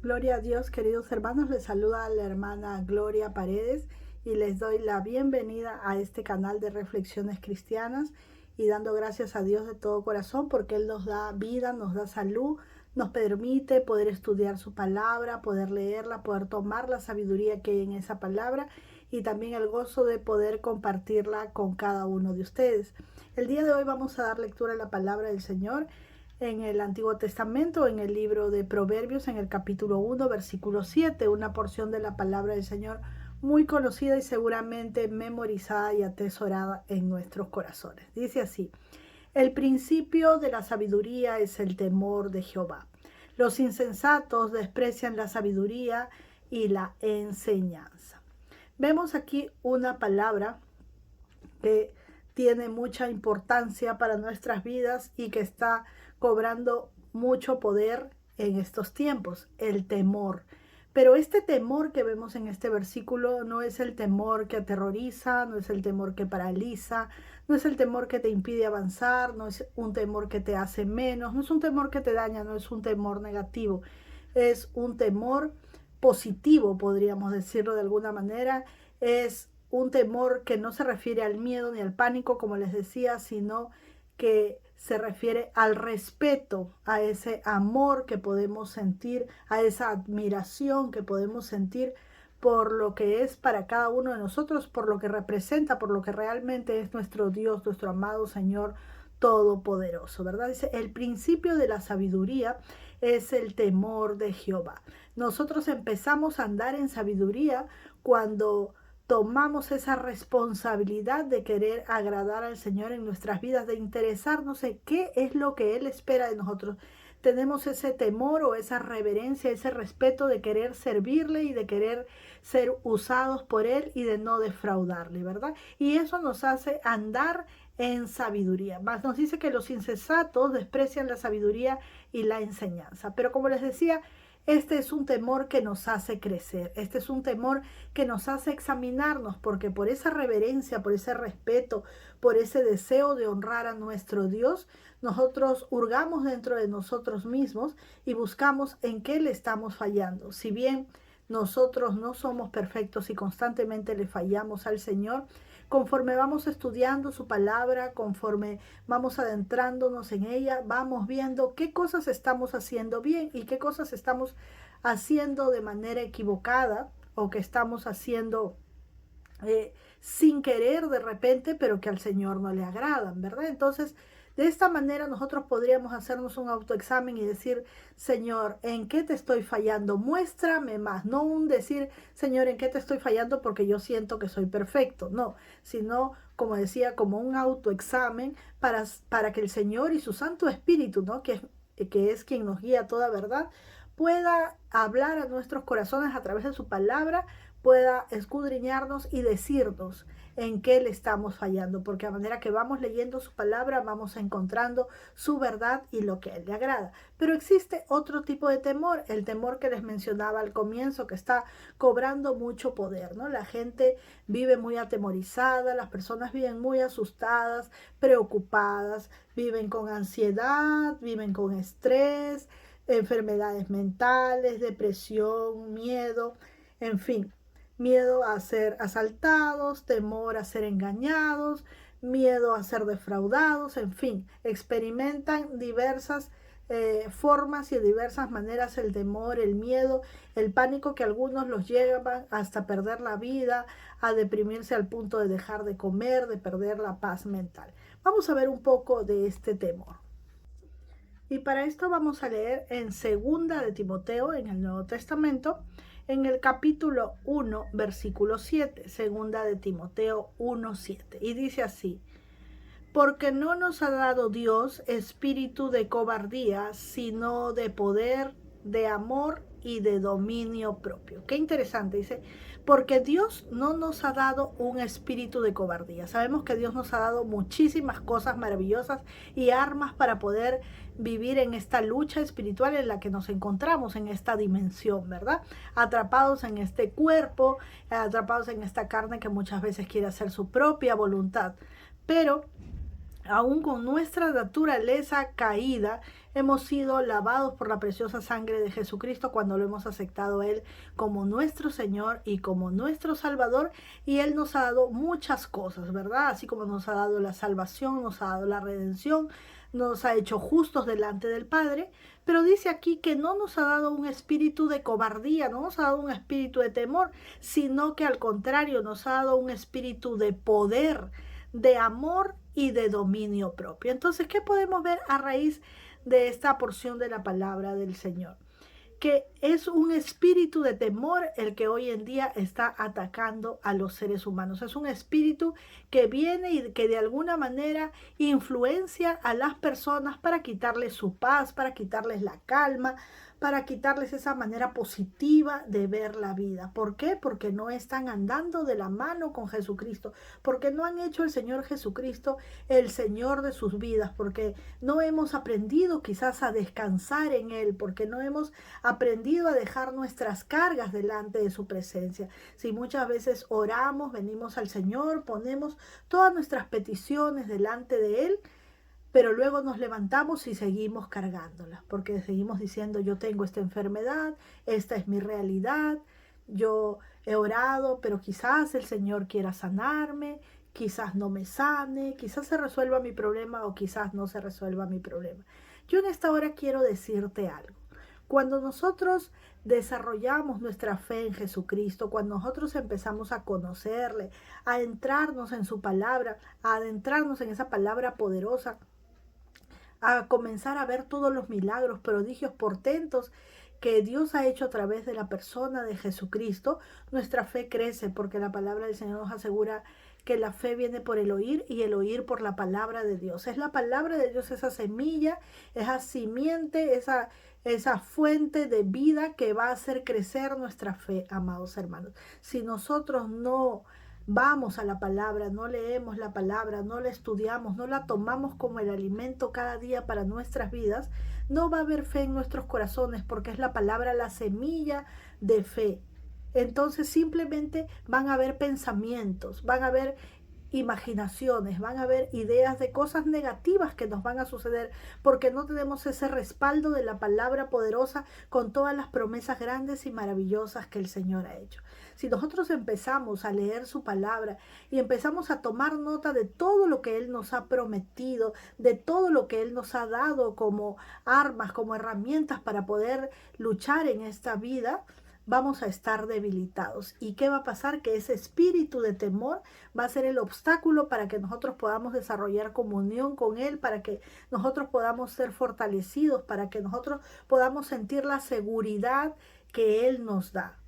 Gloria a Dios, queridos hermanos, les saluda la hermana Gloria Paredes y les doy la bienvenida a este canal de reflexiones cristianas y dando gracias a Dios de todo corazón porque Él nos da vida, nos da salud, nos permite poder estudiar su palabra, poder leerla, poder tomar la sabiduría que hay en esa palabra y también el gozo de poder compartirla con cada uno de ustedes. El día de hoy vamos a dar lectura a la palabra del Señor en el Antiguo Testamento, en el libro de Proverbios, en el capítulo 1, versículo 7, una porción de la palabra del Señor muy conocida y seguramente memorizada y atesorada en nuestros corazones. Dice así: el principio de la sabiduría es el temor de Jehová. Los insensatos desprecian la sabiduría y la enseñanza. Vemos aquí una palabra que tiene mucha importancia para nuestras vidas y que está cobrando mucho poder en estos tiempos, el temor. Pero este temor que vemos en este versículo no es el temor que aterroriza, no es el temor que paraliza, no es el temor que te impide avanzar, no es un temor que te hace menos, no es un temor que te daña, no es un temor negativo, es un temor positivo, podríamos decirlo de alguna manera. Es un temor que no se refiere al miedo ni al pánico, como les decía, sino que se refiere al respeto, a ese amor que podemos sentir, a esa admiración que podemos sentir por lo que es para cada uno de nosotros, por lo que representa, por lo que realmente es nuestro Dios, nuestro amado Señor Todopoderoso, ¿verdad? Dice, el principio de la sabiduría es el temor de Jehová. Nosotros empezamos a andar en sabiduría cuando tomamos esa responsabilidad de querer agradar al Señor en nuestras vidas, de interesarnos en qué es lo que Él espera de nosotros. Tenemos ese temor o esa reverencia, ese respeto de querer servirle y de querer ser usados por Él y de no defraudarle, ¿verdad? Y eso nos hace andar en sabiduría. Más nos dice que los insensatos desprecian la sabiduría y la enseñanza. Pero como les decía, este es un temor que nos hace crecer, este es un temor que nos hace examinarnos, porque por esa reverencia, por ese respeto, por ese deseo de honrar a nuestro Dios, nosotros hurgamos dentro de nosotros mismos y buscamos en qué le estamos fallando. Si bien nosotros no somos perfectos y constantemente le fallamos al Señor, conforme vamos estudiando su palabra, conforme vamos adentrándonos en ella, vamos viendo qué cosas estamos haciendo bien y qué cosas estamos haciendo de manera equivocada o que estamos haciendo sin querer de repente, pero que al Señor no le agradan, ¿verdad? Entonces, de esta manera nosotros podríamos hacernos un autoexamen y decir, Señor, ¿en qué te estoy fallando? Muéstrame más, no un decir, Señor, ¿en qué te estoy fallando? Porque yo siento que soy perfecto, no, sino, como decía, como un autoexamen para que el Señor y su Santo Espíritu, ¿no? Que es quien nos guía a toda verdad, pueda hablar a nuestros corazones a través de su palabra, pueda escudriñarnos y decirnos en qué le estamos fallando, porque a manera que vamos leyendo su palabra vamos encontrando su verdad y lo que a él le agrada. Pero existe otro tipo de temor, el temor que les mencionaba al comienzo, que está cobrando mucho poder, ¿no? La gente vive muy atemorizada, las personas viven muy asustadas, preocupadas, viven con ansiedad, viven con estrés, enfermedades mentales, depresión, miedo, en fin, miedo a ser asaltados, temor a ser engañados, miedo a ser defraudados, en fin, experimentan diversas formas y de diversas maneras el temor, el miedo, el pánico, que algunos los llevan hasta perder la vida, a deprimirse al punto de dejar de comer, de perder la paz mental. Vamos a ver un poco de este temor. Y para esto vamos a leer en Segunda de Timoteo, en el Nuevo Testamento, en el capítulo 1, versículo 7, Segunda de Timoteo 1, 7. Y dice así: porque no nos ha dado Dios espíritu de cobardía, sino de poder, de amor y de dominio propio. Qué interesante, dice, porque Dios no nos ha dado un espíritu de cobardía. Sabemos que Dios nos ha dado muchísimas cosas maravillosas y armas para poder vivir en esta lucha espiritual en la que nos encontramos, en esta dimensión, ¿verdad? Atrapados en este cuerpo, atrapados en esta carne que muchas veces quiere hacer su propia voluntad. Pero aún con nuestra naturaleza caída, hemos sido lavados por la preciosa sangre de Jesucristo cuando lo hemos aceptado a Él como nuestro Señor y como nuestro Salvador. Y Él nos ha dado muchas cosas, ¿verdad? Así como nos ha dado la salvación, nos ha dado la redención, nos ha hecho justos delante del Padre. Pero dice aquí que no nos ha dado un espíritu de cobardía, no nos ha dado un espíritu de temor, sino que al contrario nos ha dado un espíritu de poder, de amor y de dominio propio. Entonces, ¿qué podemos ver a raíz de esta porción de la palabra del Señor? Que es un espíritu de temor el que hoy en día está atacando a los seres humanos. Es un espíritu que viene y que de alguna manera influencia a las personas para quitarles su paz, para quitarles la calma, para quitarles esa manera positiva de ver la vida. ¿Por qué? Porque no están andando de la mano con Jesucristo, porque no han hecho el Señor Jesucristo el Señor de sus vidas, porque no hemos aprendido quizás a descansar en Él, porque no hemos aprendido a dejar nuestras cargas delante de su presencia. Si muchas veces oramos, venimos al Señor, ponemos todas nuestras peticiones delante de Él, pero luego nos levantamos y seguimos cargándolas, porque seguimos diciendo, yo tengo esta enfermedad, esta es mi realidad, yo he orado, pero quizás el Señor quiera sanarme, quizás no me sane, quizás se resuelva mi problema o quizás no se resuelva mi problema. Yo en esta hora quiero decirte algo. Cuando nosotros desarrollamos nuestra fe en Jesucristo, cuando nosotros empezamos a conocerle, a entrarnos en su palabra, a adentrarnos en esa palabra poderosa, a comenzar a ver todos los milagros, prodigios, portentos que Dios ha hecho a través de la persona de Jesucristo, nuestra fe crece porque la palabra del Señor nos asegura que la fe viene por el oír y el oír por la palabra de Dios. Es la palabra de Dios, esa semilla, esa simiente, esa fuente de vida que va a hacer crecer nuestra fe, amados hermanos. Si nosotros no vamos a la palabra, no leemos la palabra, no la estudiamos, no la tomamos como el alimento cada día para nuestras vidas, no va a haber fe en nuestros corazones porque es la palabra la semilla de fe. Entonces simplemente van a haber pensamientos, van a haber imaginaciones, van a haber ideas de cosas negativas que nos van a suceder porque no tenemos ese respaldo de la palabra poderosa con todas las promesas grandes y maravillosas que el Señor ha hecho. Si nosotros empezamos a leer su palabra y empezamos a tomar nota de todo lo que Él nos ha prometido, de todo lo que Él nos ha dado como armas, como herramientas para poder luchar en esta vida, vamos a estar debilitados. ¿Y qué va a pasar? Que ese espíritu de temor va a ser el obstáculo para que nosotros podamos desarrollar comunión con Él, para que nosotros podamos ser fortalecidos, para que nosotros podamos sentir la seguridad que Él nos da.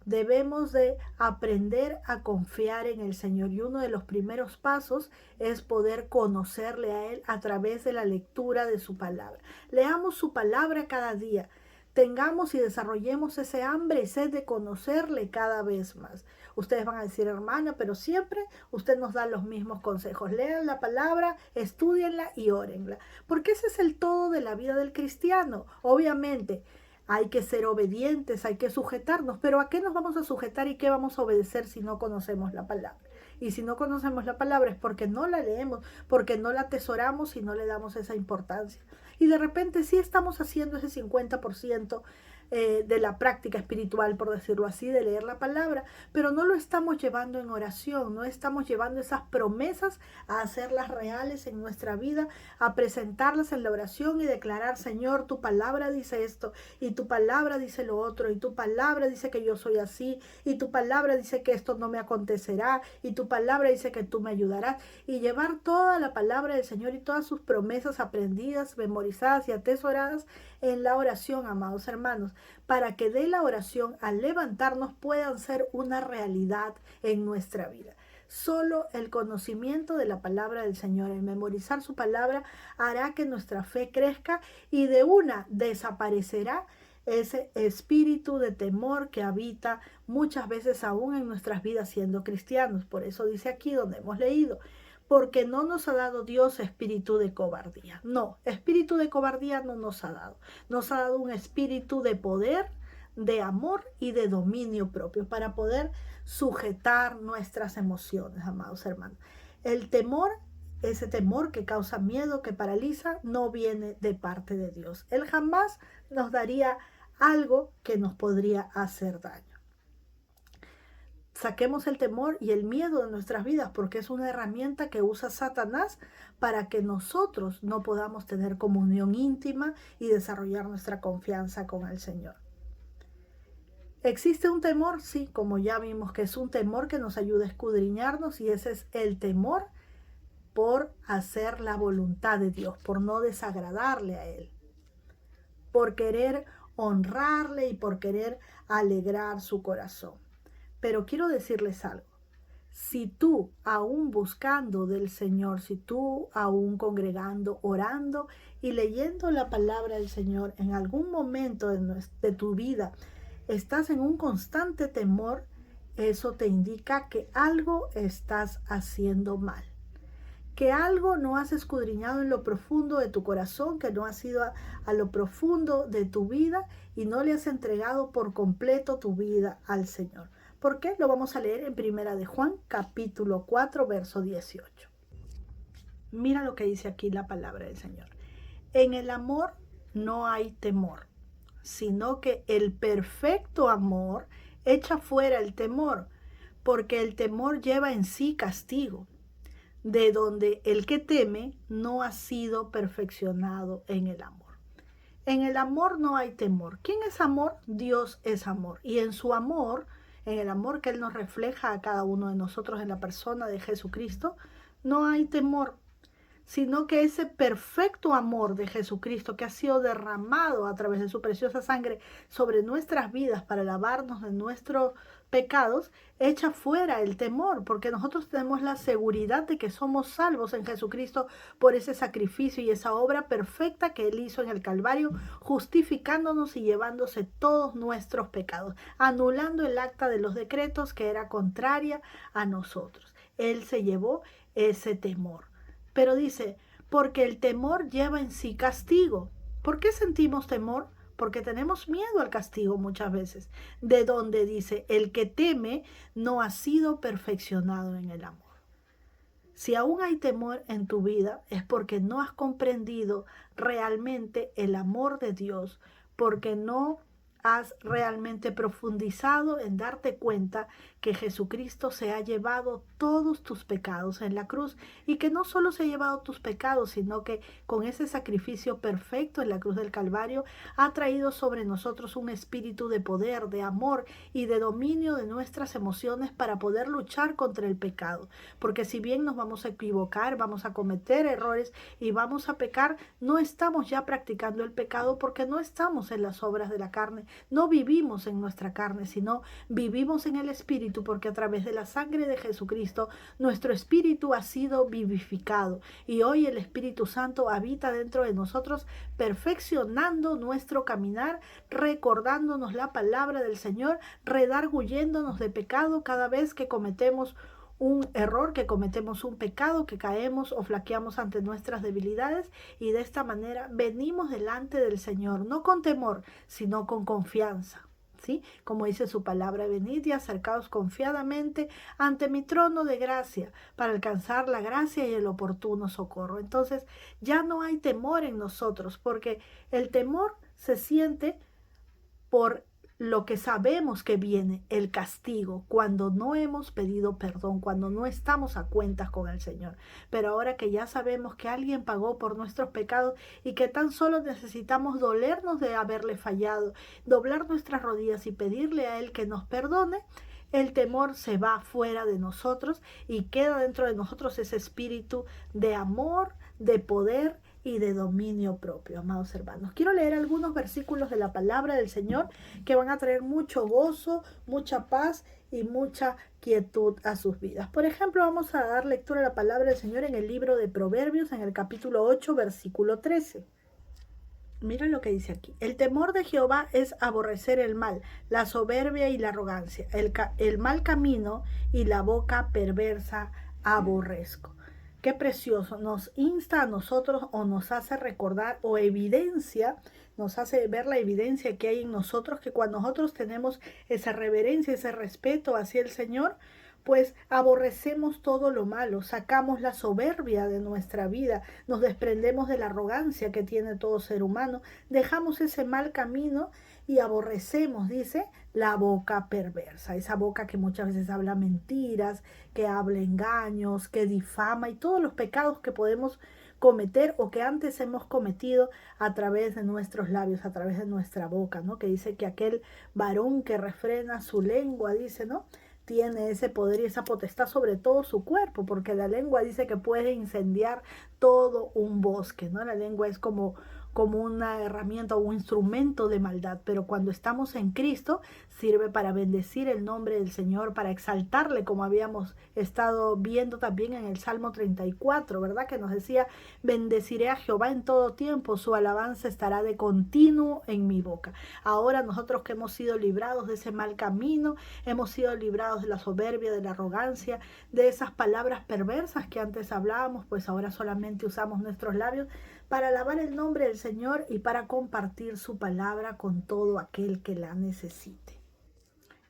Debemos de aprender a confiar en el Señor y uno de los primeros pasos es poder conocerle a Él a través de la lectura de su palabra. Leamos su palabra cada día. Tengamos y desarrollemos ese hambre y sed de conocerle cada vez más. Ustedes van a decir, hermana, pero siempre usted nos da los mismos consejos. Lean la palabra, estudienla y órenla. Porque ese es el todo de la vida del cristiano. Obviamente, hay que ser obedientes, hay que sujetarnos. Pero ¿a qué nos vamos a sujetar y qué vamos a obedecer si no conocemos la palabra? Y si no conocemos la palabra es porque no la leemos, porque no la atesoramos y no le damos esa importancia. Y de repente sí estamos haciendo ese 50% de la práctica espiritual, por decirlo así, de leer la palabra, pero no lo estamos llevando en oración, no estamos llevando esas promesas a hacerlas reales en nuestra vida, a presentarlas en la oración y declarar, Señor, tu palabra dice esto, y tu palabra dice lo otro, y tu palabra dice que yo soy así, y tu palabra dice que esto no me acontecerá, y tu palabra dice que tú me ayudarás, y llevar toda la palabra del Señor y todas sus promesas aprendidas, memorizadas y atesoradas en la oración, amados hermanos, para que de la oración al levantarnos puedan ser una realidad en nuestra vida. Solo el conocimiento de la palabra del Señor, el memorizar su palabra, hará que nuestra fe crezca y de una desaparecerá ese espíritu de temor que habita muchas veces aún en nuestras vidas siendo cristianos. Por eso dice aquí donde hemos leído, porque no nos ha dado Dios espíritu de cobardía. No, espíritu de cobardía no nos ha dado. Nos ha dado un espíritu de poder, de amor y de dominio propio para poder sujetar nuestras emociones, amados hermanos. El temor ese temor que causa miedo, que paraliza, no viene de parte de Dios. Él jamás nos daría algo que nos podría hacer daño. Saquemos el temor y el miedo de nuestras vidas porque es una herramienta que usa Satanás para que nosotros no podamos tener comunión íntima y desarrollar nuestra confianza con el Señor. ¿Existe un temor? Sí, como ya vimos que es un temor que nos ayuda a escudriñarnos, y ese es el temor por hacer la voluntad de Dios, por no desagradarle a Él, por querer honrarle y por querer alegrar su corazón. Pero quiero decirles algo. Si tú aún buscando del Señor, si tú aún congregando, orando y leyendo la palabra del Señor, en algún momento de tu vida estás en un constante temor, eso te indica que algo estás haciendo mal, que algo no has escudriñado en lo profundo de tu corazón, que no has ido a lo profundo de tu vida y no le has entregado por completo tu vida al Señor. ¿Por qué? Lo vamos a leer en Primera de Juan, capítulo 4, verso 18. Mira lo que dice aquí la palabra del Señor. En el amor no hay temor, sino que el perfecto amor echa fuera el temor, porque el temor lleva en sí castigo, de donde el que teme no ha sido perfeccionado en el amor. En el amor no hay temor. ¿Quién es amor? Dios es amor. Y en su amor, en el amor que Él nos refleja a cada uno de nosotros en la persona de Jesucristo, no hay temor, sino que ese perfecto amor de Jesucristo que ha sido derramado a través de su preciosa sangre sobre nuestras vidas para lavarnos de nuestros pecados, echa fuera el temor, porque nosotros tenemos la seguridad de que somos salvos en Jesucristo por ese sacrificio y esa obra perfecta que Él hizo en el Calvario, justificándonos y llevándose todos nuestros pecados, anulando el acta de los decretos que era contraria a nosotros. Él se llevó ese temor. Pero dice, porque el temor lleva en sí castigo. ¿Por qué sentimos temor? Porque tenemos miedo al castigo muchas veces. De donde dice, el que teme no ha sido perfeccionado en el amor. Si aún hay temor en tu vida, es porque no has comprendido realmente el amor de Dios, porque no has realmente profundizado en darte cuenta que Jesucristo se ha llevado todos tus pecados en la cruz, y que no solo se ha llevado tus pecados, sino que con ese sacrificio perfecto en la cruz del Calvario ha traído sobre nosotros un espíritu de poder, de amor y de dominio de nuestras emociones para poder luchar contra el pecado. Porque si bien nos vamos a equivocar, vamos a cometer errores y vamos a pecar, no estamos ya practicando el pecado, porque no estamos en las obras de la carne. No vivimos en nuestra carne, sino vivimos en el Espíritu, porque a través de la sangre de Jesucristo nuestro espíritu ha sido vivificado, y hoy el Espíritu Santo habita dentro de nosotros, perfeccionando nuestro caminar, recordándonos la palabra del Señor, redarguyéndonos de pecado cada vez que cometemos un error, que cometemos un pecado, que caemos o flaqueamos ante nuestras debilidades, y de esta manera venimos delante del Señor, no con temor, sino con confianza. ¿Sí? Como dice su palabra, venid y acercaos confiadamente ante mi trono de gracia para alcanzar la gracia y el oportuno socorro. Entonces ya no hay temor en nosotros, porque el temor se siente por lo que sabemos que viene, el castigo, cuando no hemos pedido perdón, cuando no estamos a cuentas con el Señor. Pero ahora que ya sabemos que alguien pagó por nuestros pecados y que tan solo necesitamos dolernos de haberle fallado, doblar nuestras rodillas y pedirle a Él que nos perdone, el temor se va fuera de nosotros y queda dentro de nosotros ese espíritu de amor, de poder y de dominio propio, amados hermanos. Quiero leer algunos versículos de la palabra del Señor que van a traer mucho gozo, mucha paz y mucha quietud a sus vidas. Por ejemplo, vamos a dar lectura a la palabra del Señor en el libro de Proverbios, en el capítulo 8, versículo 13. Mira lo que dice aquí. El temor de Jehová es aborrecer el mal, la soberbia y la arrogancia, el mal camino y la boca perversa aborrezco. Qué precioso, nos insta a nosotros, o nos hace recordar, o evidencia, nos hace ver la evidencia que hay en nosotros, que cuando nosotros tenemos esa reverencia, ese respeto hacia el Señor, pues aborrecemos todo lo malo, sacamos la soberbia de nuestra vida, nos desprendemos de la arrogancia que tiene todo ser humano, dejamos ese mal camino y aborrecemos, dice, la boca perversa, esa boca que muchas veces habla mentiras, que habla engaños, que difama y todos los pecados que podemos cometer o que antes hemos cometido a través de nuestros labios, a través de nuestra boca, ¿no? Que dice que aquel varón que refrena su lengua, dice, ¿no? Tiene ese poder y esa potestad sobre todo su cuerpo, porque la lengua dice que puede incendiar todo un bosque, ¿no? La lengua es como una herramienta o un instrumento de maldad, pero cuando estamos en Cristo sirve para bendecir el nombre del Señor, para exaltarle, como habíamos estado viendo también en el Salmo 34, ¿verdad? Que nos decía, bendeciré a Jehová en todo tiempo, su alabanza estará de continuo en mi boca. Ahora nosotros que hemos sido librados de ese mal camino, hemos sido librados de la soberbia, de la arrogancia, de esas palabras perversas que antes hablábamos, pues ahora solamente usamos nuestros labios para alabar el nombre del Señor y para compartir su palabra con todo aquel que la necesite.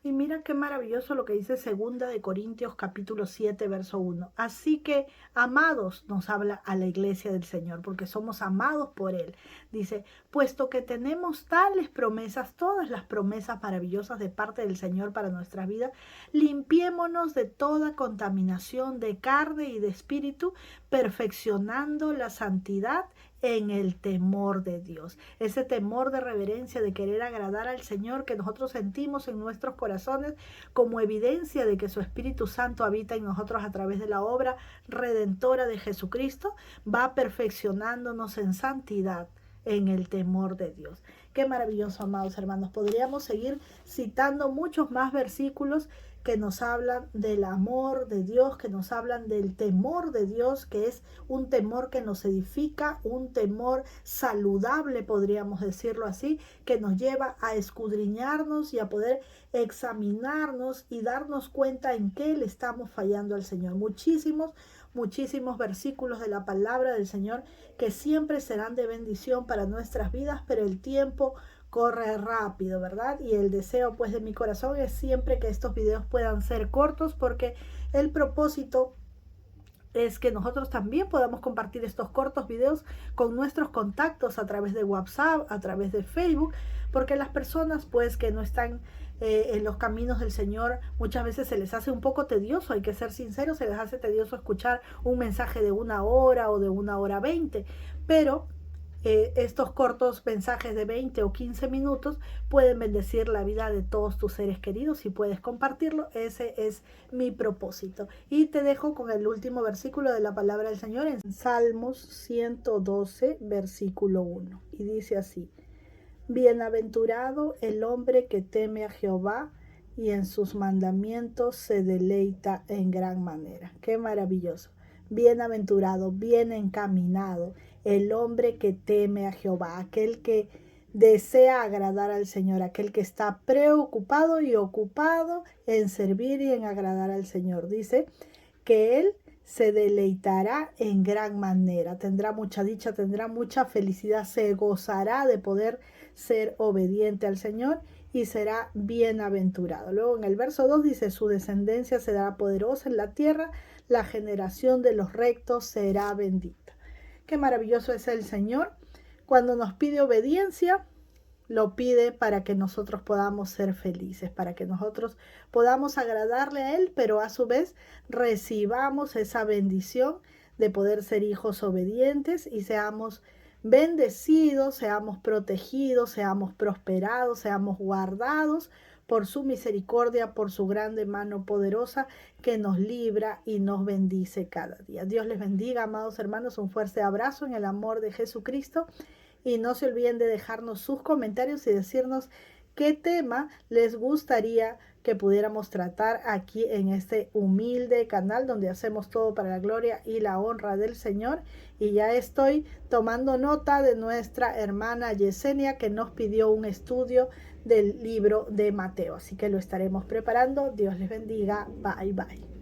Y mira qué maravilloso lo que dice 2 Corintios capítulo 7, verso 1. Así que, amados, nos habla a la iglesia del Señor, porque somos amados por Él. Dice, puesto que tenemos tales promesas, todas las promesas maravillosas de parte del Señor para nuestra vida, limpiémonos de toda contaminación de carne y de espíritu, perfeccionando la santidad en el temor de Dios. Ese temor de reverencia, de querer agradar al Señor que nosotros sentimos en nuestros corazones como evidencia de que su Espíritu Santo habita en nosotros a través de la obra redentora de Jesucristo, va perfeccionándonos en santidad en el temor de Dios. Qué maravilloso, amados hermanos. Podríamos seguir citando muchos más versículos que nos hablan del amor de Dios, que nos hablan del temor de Dios, que es un temor que nos edifica, un temor saludable, podríamos decirlo así, que nos lleva a escudriñarnos y a poder examinarnos y darnos cuenta en qué le estamos fallando al Señor. Muchísimos versículos de la palabra del Señor que siempre serán de bendición para nuestras vidas, pero el tiempo corre rápido, ¿verdad? Y el deseo pues de mi corazón es siempre que estos videos puedan ser cortos, porque el propósito es que nosotros también podamos compartir estos cortos videos con nuestros contactos a través de WhatsApp, a través de Facebook, porque las personas pues que no están en los caminos del Señor, muchas veces se les hace un poco tedioso, hay que ser sinceros, se les hace tedioso escuchar un mensaje de 1 hora o de 1 hora 20, pero estos cortos mensajes de 20 o 15 minutos pueden bendecir la vida de todos tus seres queridos y puedes compartirlo. Ese es mi propósito. Y te dejo con el último versículo de la palabra del Señor en Salmos 112, versículo 1. Y dice así: bienaventurado el hombre que teme a Jehová y en sus mandamientos se deleita en gran manera. Qué maravilloso. Bienaventurado, bien encaminado, el hombre que teme a Jehová, aquel que desea agradar al Señor, aquel que está preocupado y ocupado en servir y en agradar al Señor. Dice que él se deleitará en gran manera, tendrá mucha dicha, tendrá mucha felicidad, se gozará de poder ser obediente al Señor y será bienaventurado. Luego en el verso 2 dice, su descendencia será poderosa en la tierra, la generación de los rectos será bendita. Qué maravilloso es el Señor. Cuando nos pide obediencia, lo pide para que nosotros podamos ser felices, para que nosotros podamos agradarle a Él, pero a su vez recibamos esa bendición de poder ser hijos obedientes y seamos bendecidos, seamos protegidos, seamos prosperados, seamos guardados por su misericordia, por su grande mano poderosa que nos libra y nos bendice cada día. Dios les bendiga, amados hermanos, un fuerte abrazo en el amor de Jesucristo. Y no se olviden de dejarnos sus comentarios y decirnos qué tema les gustaría que pudiéramos tratar aquí en este humilde canal donde hacemos todo para la gloria y la honra del Señor. Y ya estoy tomando nota de nuestra hermana Yesenia, que nos pidió un estudio del libro de Mateo. Así que lo estaremos preparando. Dios les bendiga. Bye, bye.